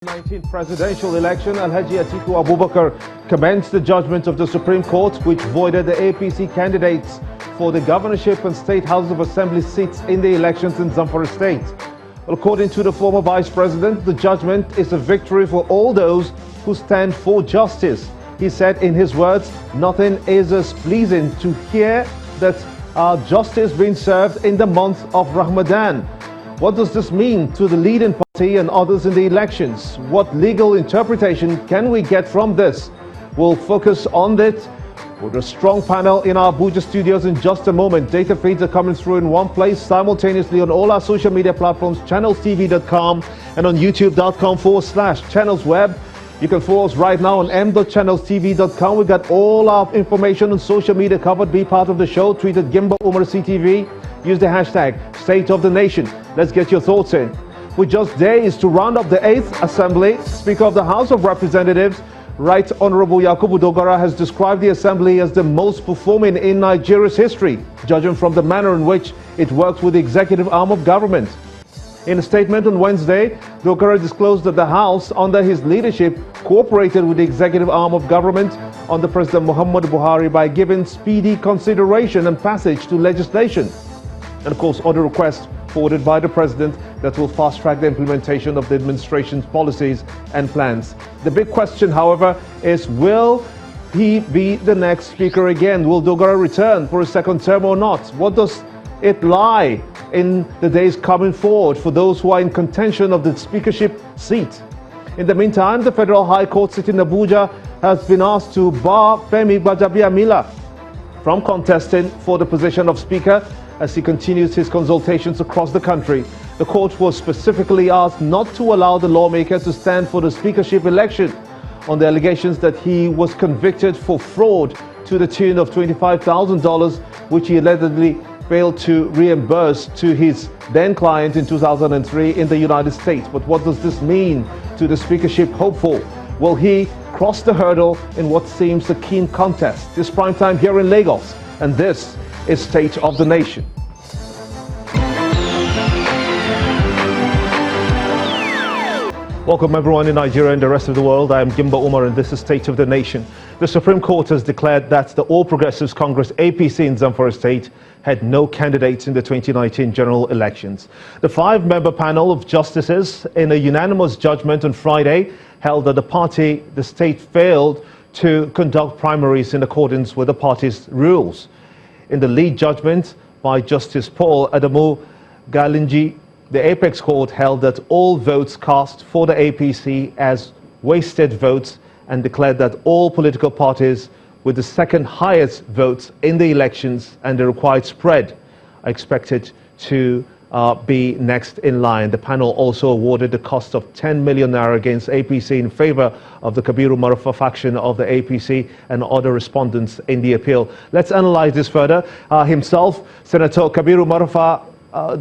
19th presidential election, Alhaji Atiku Abubakar commenced the judgment of the Supreme Court, which voided the APC candidates for the governorship and state House of Assembly seats in the elections in Zamfara state. According to the former vice president, the judgment is a victory for all those who stand for justice. He said in his words, nothing is as pleasing to hear that justice being served in the month of Ramadan. What does this mean to the leading party and others in the elections? What legal interpretation can we get from this? We'll focus on it with a strong panel in our Abuja studios in just a moment. Data feeds are coming through in one place simultaneously on all our social media platforms, channelstv.com and on youtube.com/channelsweb. You can follow us right now on m.channelstv.com. We've got all our information on social media covered. Be part of the show. Tweet at Gimba Umar CTV. Use the hashtag State of the Nation. Let's get your thoughts in. With just days to round up the 8th Assembly, Speaker of the House of Representatives, Right Honorable Yakubu Dogara, has described the Assembly as the most performing in Nigeria's history, judging from the manner in which it works with the executive arm of government. In a statement on Wednesday, Dogara disclosed that the House, under his leadership, cooperated with the executive arm of government under President Muhammadu Buhari by giving speedy consideration and passage to legislation. And of course, other requests forwarded by the President that will fast-track the implementation of the administration's policies and plans. The big question, however, is will he be the next Speaker again? Will Dogara return for a second term or not? What does it lie in the days coming forward for those who are in contention of the speakership seat? In the meantime, the Federal High Court sitting in Abuja has been asked to bar Femi Gbajabiamila from contesting for the position of Speaker as he continues his consultations across the country. The court was specifically asked not to allow the lawmaker to stand for the speakership election on the allegations that he was convicted for fraud to the tune of $25,000, which he allegedly failed to reimburse to his then client in 2003 in the United States. But what does this mean to the speakership hopeful? Will he cross the hurdle in what seems a keen contest? This prime time here in Lagos, and this is State of the Nation. Welcome everyone in Nigeria and the rest of the world. I am Gimba Umar and this is State of the Nation. The Supreme Court has declared that the All Progressives Congress APC in Zamfara State had no candidates in the 2019 general elections. The 5-member panel of justices, in a unanimous judgment on Friday, held that the state failed to conduct primaries in accordance with the party's rules. In the lead judgment by Justice Paul Adamu Galinji, the Apex Court held that all votes cast for the APC as wasted votes and declared that all political parties with the second highest votes in the elections and the required spread are expected to be next in line. The panel also awarded the cost of 10 million naira against APC in favor of the Kabiru Marafa faction of the APC and other respondents in the appeal. Let's analyze this further. Himself, Senator Kabiru Marafa,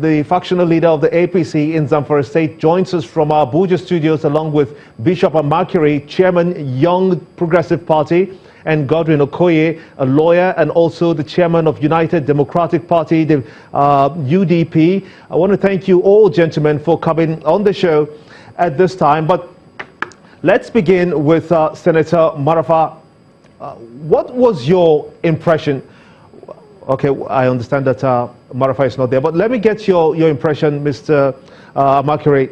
the factional leader of the APC in Zamfara State, joins us from our Abuja studios along with Bishop Amakere, Chairman, Young Progressive Party, and Godwin Okoye, a lawyer and also the chairman of United Democratic Party, the UDP. I want to thank you all, gentlemen, for coming on the show at this time. But let's begin with Senator Marafa. What was your impression? Okay, I understand that Marafa is not there, but let me get your impression, Mr. Amakere.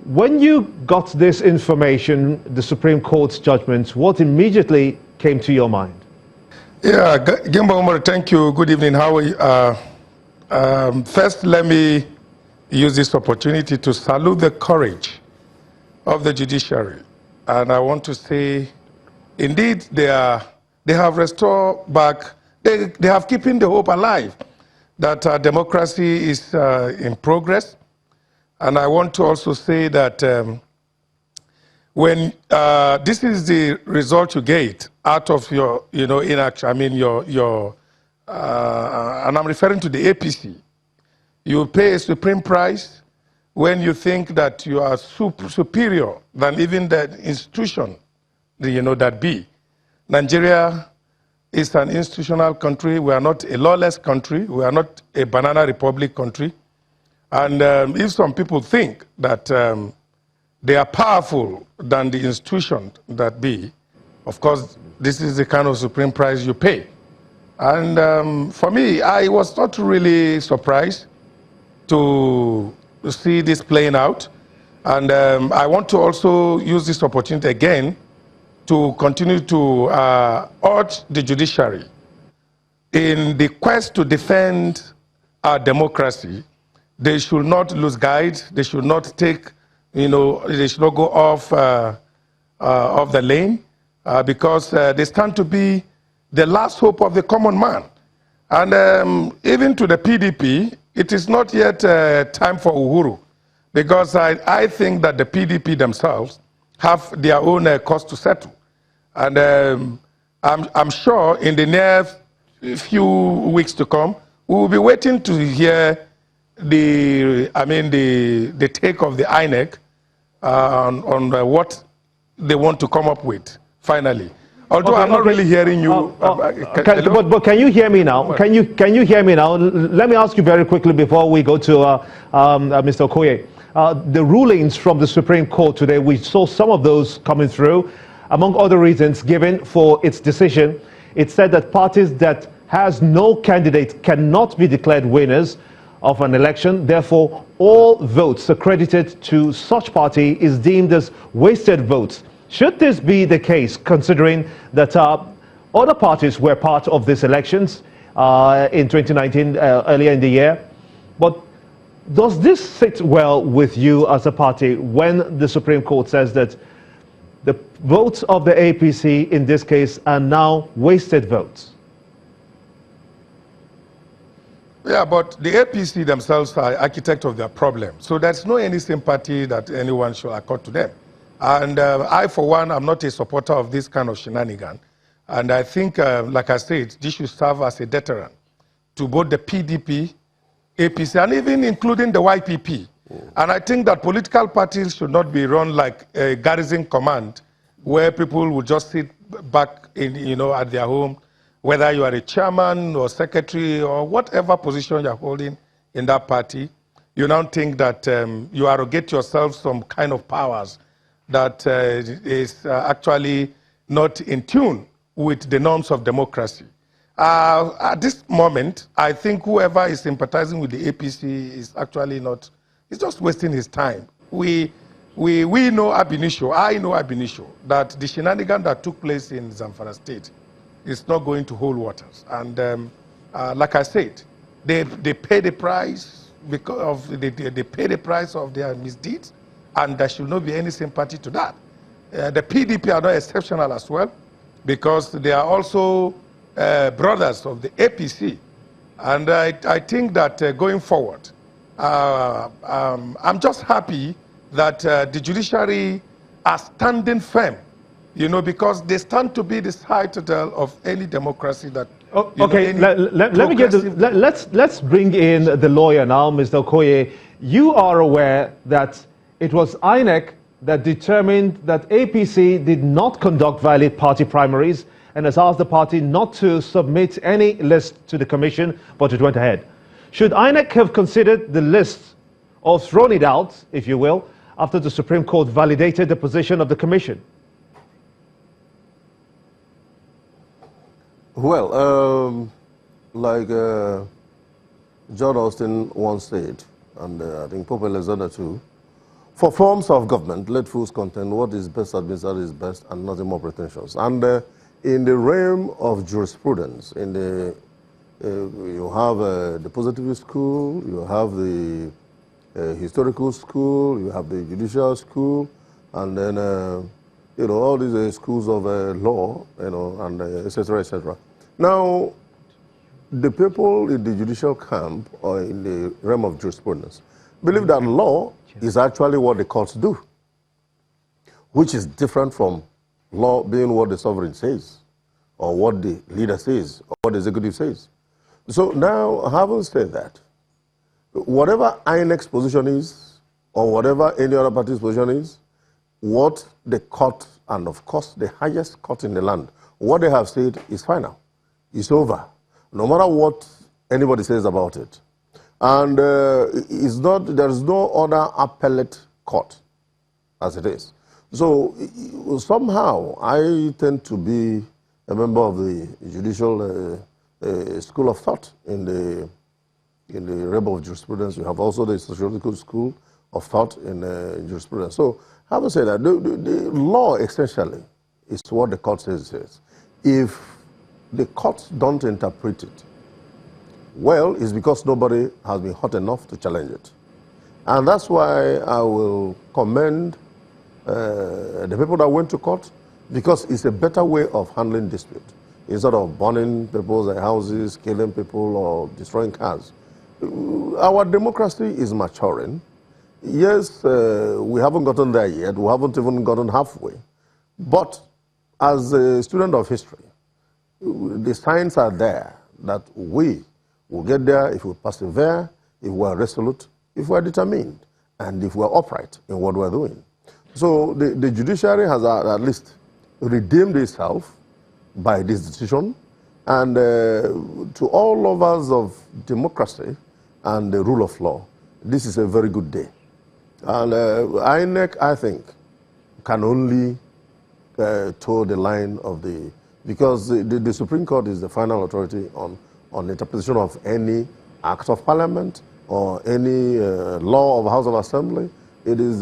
When you got this information, the Supreme Court's judgment, what immediately came to your mind? Yeah, Gimba Umar, thank you. Good evening. How are you? First, let me use this opportunity to salute the courage of the judiciary. And I want to say, indeed, they have restored back, they have keeping the hope alive that democracy is in progress. And I want to also say that when this is the result you get out of your, inaction, I mean, and I'm referring to the APC, you pay a supreme price when you think that you are superior than even the institution, that be. Nigeria is an institutional country. We are not a lawless country. We are not a banana republic country. And if some people think that they are powerful than the institution that be. Of course, this is the kind of supreme price you pay. And for me, I was not really surprised to see this playing out. And I want to also use this opportunity again to continue to urge the judiciary in the quest to defend our democracy. They should not lose guide. They should not take, they should not go off the lane because they stand to be the last hope of the common man. And even to the PDP, it is not yet time for Uhuru, because I think that the PDP themselves have their own cost to settle. And I'm sure in the near few weeks to come, we will be waiting to hear the take of the INEC on what they want to come up with finally. Although I'm not really hearing you. But can you hear me now? Can you hear me now? Let me ask you very quickly before we go to Mr. Okoye. The rulings from the Supreme Court today, we saw some of those coming through. Among other reasons given for its decision, it said that parties that has no candidate cannot be declared winners of an election. Therefore, all votes accredited to such party is deemed as wasted votes. Should this be the case, considering that other parties were part of these elections in 2019, earlier in the year? But does this sit well with you as a party when the Supreme Court says that the votes of the APC in this case are now wasted votes? Yeah, but the APC themselves are architect of their problem. So there's no any sympathy that anyone should accord to them. And I, for one, am not a supporter of this kind of shenanigan. And I think, like I said, this should serve as a deterrent to both the PDP, APC, and even including the YPP. And I think that political parties should not be run like a garrison command where people will just sit back in, at their home, whether you are a chairman or secretary or whatever position you're holding in that party. You now think that you arrogate yourself some kind of powers that is actually not in tune with the norms of democracy. At this moment, I think whoever is sympathizing with the APC is actually not, he's just wasting his time. We know ab initio, I know ab initio, that the shenanigan that took place in Zamfara state is not going to hold waters. And like I said, they pay the price because of, they pay the price of their misdeeds, and there should not be any sympathy to that. The PDP are not exceptional as well, because they are also brothers of the APC. And I think that going forward, I'm just happy that the judiciary are standing firm, because they stand to be the citadel of any democracy that. Okay, let me get let's bring in the lawyer now, Mr. Okoye. You are aware that it was INEC that determined that APC did not conduct valid party primaries and has asked the party not to submit any list to the commission, but it went ahead. Should INEC have considered the list or thrown it out, if you will, after the Supreme Court validated the position of the commission? Well, like John Austin once said, and I think Pope Alexander too, for forms of government, let fools contend what is best administered is best and nothing more pretentious. And in the realm of jurisprudence, you have the positivist school, you have the historical school, you have the judicial school, and then all these schools of law, and et cetera, et cetera. Now, the people in the judicial camp or in the realm of jurisprudence believe that law is actually what the courts do, which is different from law being what the sovereign says, or what the leader says, or what the executive says. So now, having said that, whatever INEC's position is, or whatever any other party's position is, what the court, and of course the highest court in the land, what they have said is final. It's over, no matter what anybody says about it. And there is no other appellate court as it is. So somehow I tend to be a member of the judicial school of thought in the realm of jurisprudence. We have also the sociological school of thought in jurisprudence. So having said that, the law essentially is what the court says it is. If the courts don't interpret it well, it's because nobody has been hot enough to challenge it. And that's why I will commend the people that went to court, because it's a better way of handling dispute. Instead of burning people's houses, killing people, or destroying cars. Our democracy is maturing. Yes, we haven't gotten there yet. We haven't even gotten halfway. But as a student of history, the signs are there that we will get there if we persevere, if we are resolute, if we are determined, and if we are upright in what we are doing. So the judiciary has at least redeemed itself by this decision. And to all lovers of democracy and the rule of law, this is a very good day. And INEC, I think, can only toe the line of because the Supreme Court is the final authority on interpretation of any act of parliament or any law of House of Assembly. It is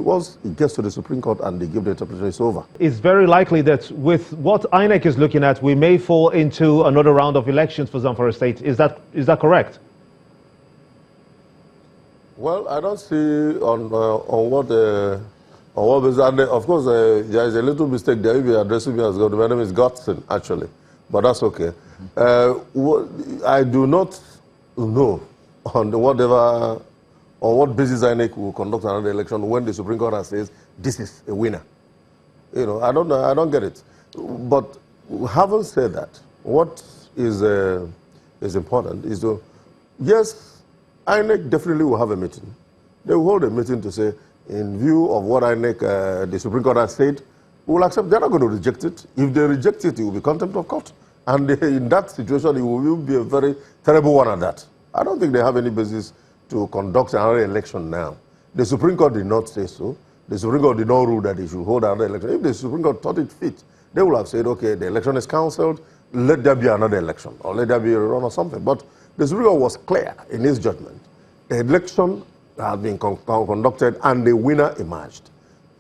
once it gets to the Supreme Court and they give the interpretation, it's over. It's very likely that with what INEC is looking at, we may fall into another round of elections for Zamfara State. Is that correct? Well, I don't see on what basis. And of course, there is a little mistake there. If you're addressing me as God, my name is Godson, actually, but that's okay. I do not know on what basis INEC will conduct another election when the Supreme Court says this is a winner. You know, I don't get it. But having said that, what is important is to, yes, INEC definitely will have a meeting. They will hold a meeting to say, in view of what INEC, the Supreme Court has said, we will accept. They're not going to reject it. If they reject it, it will be contempt of court. And in that situation, it will be a very terrible one at that. I don't think they have any basis to conduct another election now. The Supreme Court did not say so. The Supreme Court did not rule that they should hold another election. If the Supreme Court thought it fit, they would have said, okay, the election is cancelled, let there be another election, or let there be a run or something. But the Supreme Court was clear in his judgment. The election had been conducted and the winner emerged.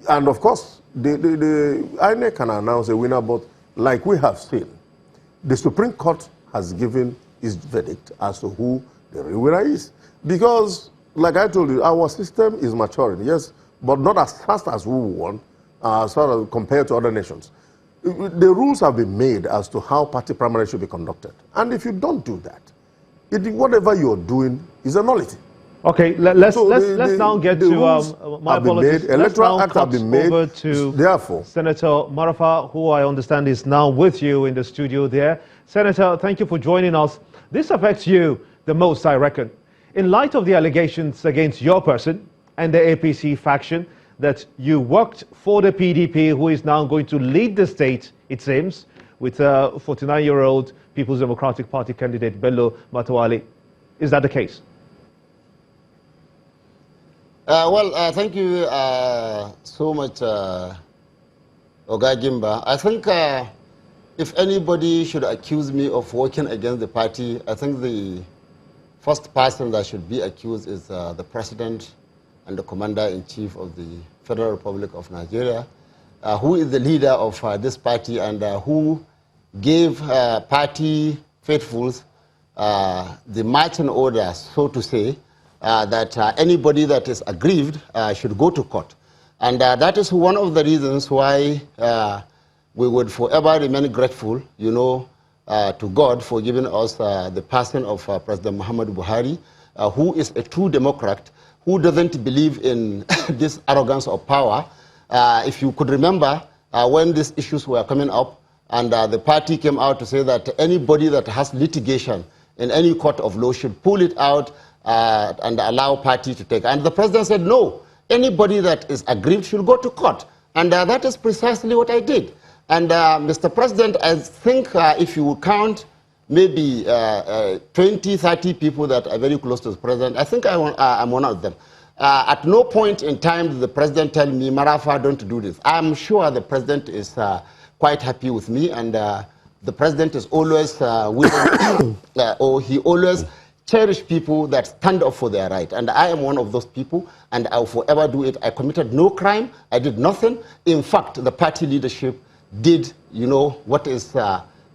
And of course, the INEC can announce a winner, but like we have seen, the Supreme Court has given its verdict as to who the real winner is. Because, like I told you, our system is maturing, yes, but not as fast as we want, compared to other nations. The rules have been made as to how party primary should be conducted. And if you don't do that, whatever you're doing is a nullity. Okay, let's now get to my apologies. Electoral acts have been made. Over to therefore, Senator Marafa, who I understand is now with you in the studio there. Senator, thank you for joining us. This affects you the most, I reckon. In light of the allegations against your person and the APC faction that you worked for the PDP, who is now going to lead the state, it seems, with 49-year-old People's Democratic Party candidate Bello Matawali. Is that the case? Thank you so much, Oga Gimba. I think if anybody should accuse me of working against the party, I think the first person that should be accused is the President and the Commander-in-Chief of the Federal Republic of Nigeria, who is the leader of this party and who gave party faithfuls the marching orders, so to say, that anybody that is aggrieved should go to court. And that is one of the reasons why we would forever remain grateful, you know, to God for giving us the person of President Muhammadu Buhari, who is a true Democrat, who doesn't believe in this arrogance of power. If you could remember when these issues were coming up, and the party came out to say that anybody that has litigation in any court of law should pull it out and allow party to take. And the president said, no, anybody that is aggrieved should go to court. And that is precisely what I did. And Mr. President, I think if you count maybe 20, 30 people that are very close to the president, I think I'm one of them. At no point in time did the president tell me, Marafa, don't do this. I'm sure the president is quite happy with me, and the president is always willing, or he always cherish people that stand up for their right. And I am one of those people, and I will forever do it. I committed no crime. I did nothing. In fact, the party leadership did, what is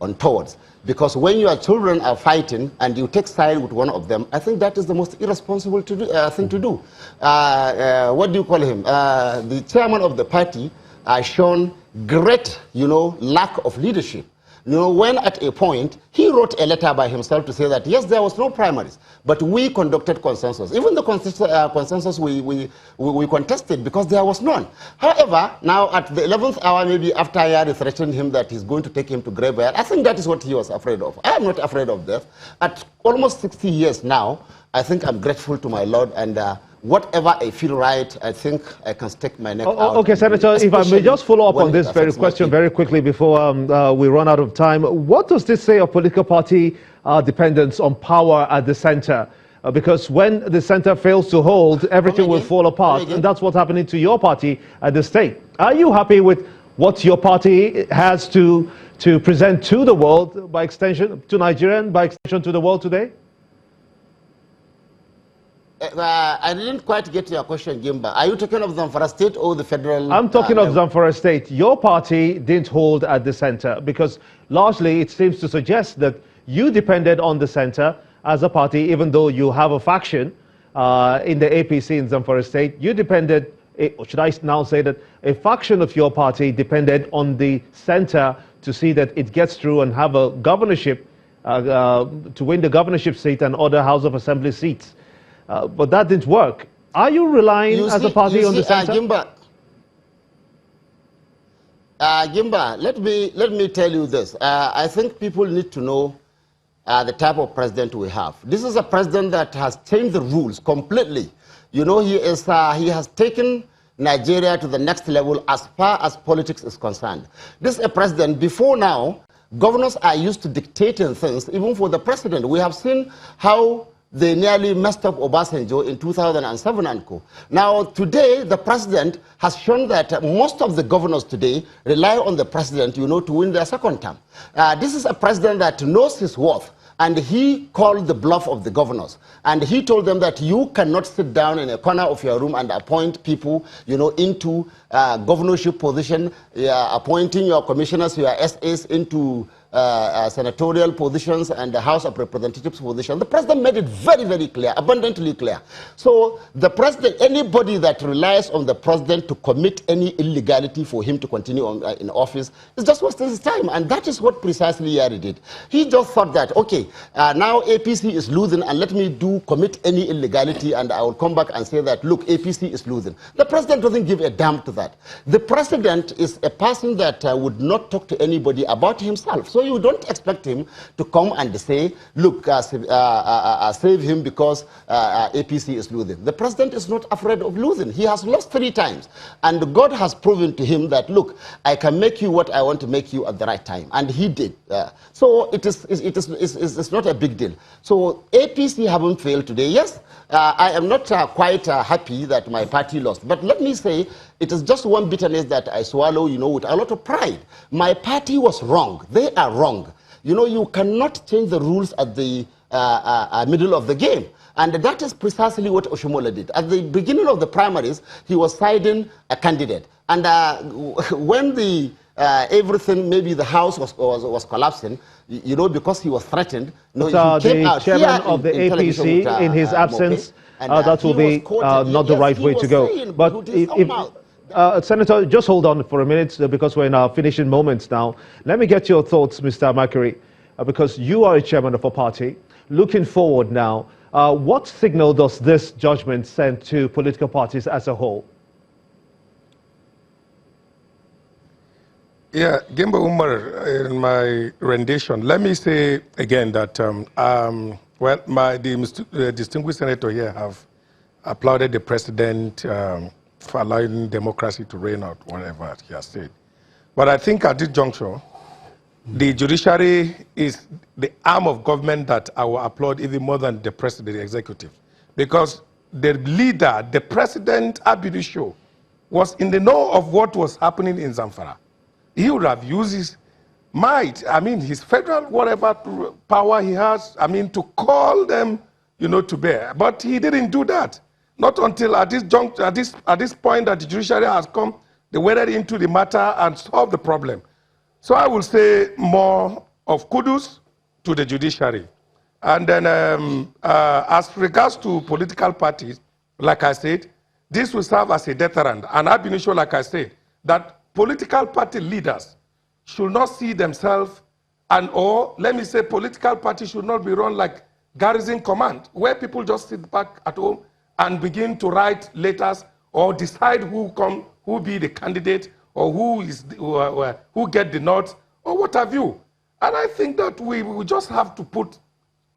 untoward. Because when your children are fighting and you take side with one of them, I think that is the most irresponsible thing to do. What do you call him? The chairman of the party has shown great, lack of leadership. When at a point, he wrote a letter by himself to say that, yes, there was no primaries, but we conducted consensus. Even the consensus we contested because there was none. However, now at the 11th hour, maybe after Yari threatened him that he's going to take him to graveyard, I think that is what he was afraid of. I am not afraid of death. At almost 60 years now, I think I'm grateful to my Lord, and whatever I feel right, I think I can stick my neck out. Okay, Senator, if I may just follow up on this very question very quickly before we run out of time. What does this say of political party dependence on power at the center? Because when the center fails to hold, everything will fall apart. And that's what's happening to your party at the state. Are you happy with what your party has to present to the world, by extension, to Nigeria, and by extension to the world today? I didn't quite get your question, Gimba. Are you talking of Zamfara State or the federal? I'm talking of Zamfara State. Your party didn't hold at the center because largely it seems to suggest that you depended on the center as a party, even though you have a faction in the APC in Zamfara State. You depended, or should I now say that a faction of your party depended on the center to see that it gets through and have a governorship, to win the governorship seat and other House of Assembly seats. But that didn't work. Are you relying as a party on the center? Gimba, let me tell you this. I think people need to know the type of president we have. This is a president that has changed the rules completely. He has taken Nigeria to the next level as far as politics is concerned. This is a president, before now, governors are used to dictating things, even for the president. We have seen how they nearly messed up Obasanjo in 2007 and co. Now, today, the president has shown that most of the governors today rely on the president, to win their second term. This is a president that knows his worth, and he called the bluff of the governors. And he told them that you cannot sit down in a corner of your room and appoint people, into governorship position, appointing your commissioners, your SAs into senatorial positions and the House of Representatives position. The president made it very, very clear, abundantly clear. So the president, anybody that relies on the president to commit any illegality for him to continue in office is just wasting his time. And that is what precisely Yari did. He just thought that, okay, now APC is losing, and let me commit any illegality, and I will come back and say that, look, APC is losing. The president doesn't give a damn to that. The president is a person that would not talk to anybody about himself. So you don't expect him to come and say, look, save him because APC is losing. The president is not afraid of losing. He has lost 3 times. And God has proven to him that, look, I can make you what I want to make you at the right time. And he did. So it's not a big deal. So APC haven't failed today. Yes, I am not quite happy that my party lost. But let me say, it is just one bitterness that I swallow, with a lot of pride. My party was wrong. They are wrong. You cannot change the rules at the middle of the game. And that is precisely what Oshomola did. At the beginning of the primaries, he was siding a candidate. And when everything, maybe the house was collapsing, because he was threatened. He came out the chairman of the APC, in his absence, that will be not the right way to go. But Senator, just hold on for a minute because we're in our finishing moments now. Let me get your thoughts, Mr. Makary, because you are a chairman of a party. Looking forward now, what signal does this judgment send to political parties as a whole? Yeah, Gemba Umar, in my rendition, let me say again that the distinguished senator here have applauded the president for allowing democracy to reign out, whatever he has said. But I think at this juncture, the judiciary is the arm of government that I will applaud even more than the president, the executive. Because the leader, the president, Abidisho, was in the know of what was happening in Zamfara, he would have used his might, his federal whatever power he has, to call them, to bear. But he didn't do that. Not until at this point that the judiciary has come, they waded into the matter and solved the problem. So I will say more of kudos to the judiciary. And then as regards to political parties, like I said, this will serve as a deterrent. And I've been sure, like I said, that political party leaders should not see themselves or let me say political parties should not be run like garrison command, where people just sit back at home and begin to write letters or decide who be the candidate or who get the nod or what have you. And I think that we just have to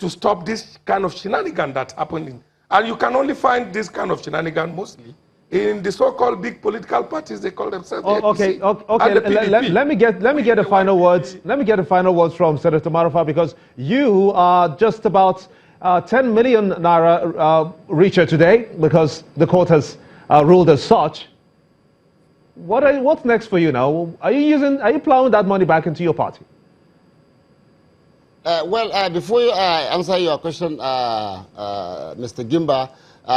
stop this kind of shenanigan that's happening. And you can only find this kind of shenanigan mostly in the so-called big political parties. They call themselves the APC. Okay. Let me get the final words. Let me get the final words from Senator Marafa, because you are just about 10 million naira richer today because the court has ruled as such. What's next for you now? Are you plowing that money back into your party? Before you answer your question, Mr. Gimba,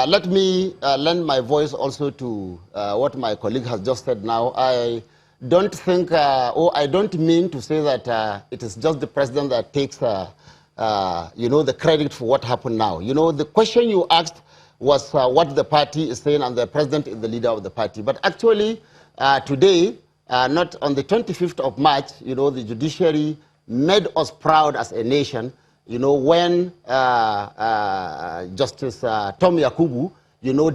let me lend my voice also to what my colleague has just said now. I don't think, I don't mean to say that it is just the president that takes, the credit for what happened now. The question you asked was what the party is saying, and the president is the leader of the party. But actually, today, not on the 25th of March, the judiciary made us proud as a nation, when Justice Tom Yakubu,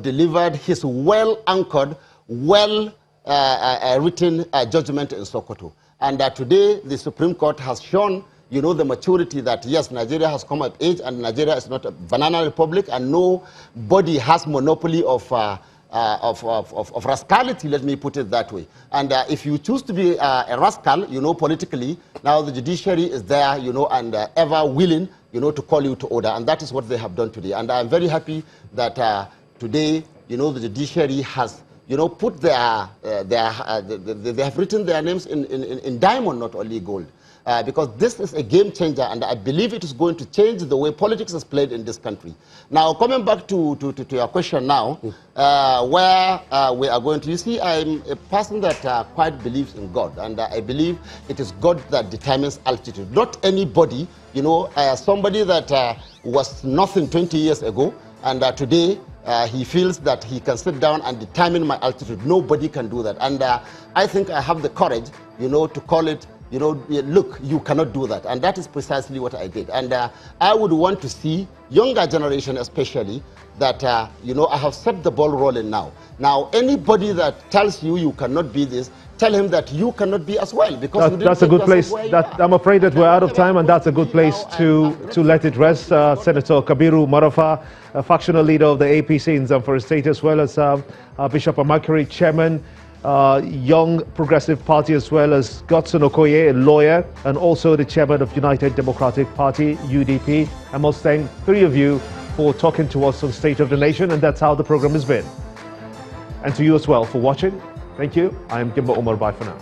delivered his well-anchored, well-written judgment in Sokoto. And today, the Supreme Court has shown, the maturity that, yes, Nigeria has come of age, and Nigeria is not a banana republic, and nobody has monopoly of rascality, let me put it that way. And if you choose to be a rascal, politically, now the judiciary is there, and ever willing, to call you to order. And that is what they have done today. And I'm very happy that today, the judiciary has, put they have written their names in diamond, not only gold. Because this is a game changer, and I believe it is going to change the way politics is played in this country. Now, coming back to your question now, where we are going to, you see, I'm a person that quite believes in God, and I believe it is God that determines altitude, not anybody, somebody that was nothing 20 years ago, and today he feels that he can sit down and determine my altitude. Nobody can do that. And I think I have the courage, to call it, look, you cannot do that. And that is precisely what I did. And I would want to see younger generation especially that, I have set the ball rolling now. Now, anybody that tells you cannot be this, tell him that you cannot be as well. Because that's a good place. I'm afraid that we're out of time, and that's a good place to let it rest. Senator Kabiru Marafa, a factional leader of the APC in Zamfara State, as well as Bishop Amakari, chairman, Young Progressive Party, as well as Godson Okoye, a lawyer, and also the chairman of United Democratic Party, UDP. I must thank three of you for talking to us on State of the Nation, and that's how the program has been. And to you as well for watching. Thank you. I am Gimba Umar. Bye for now.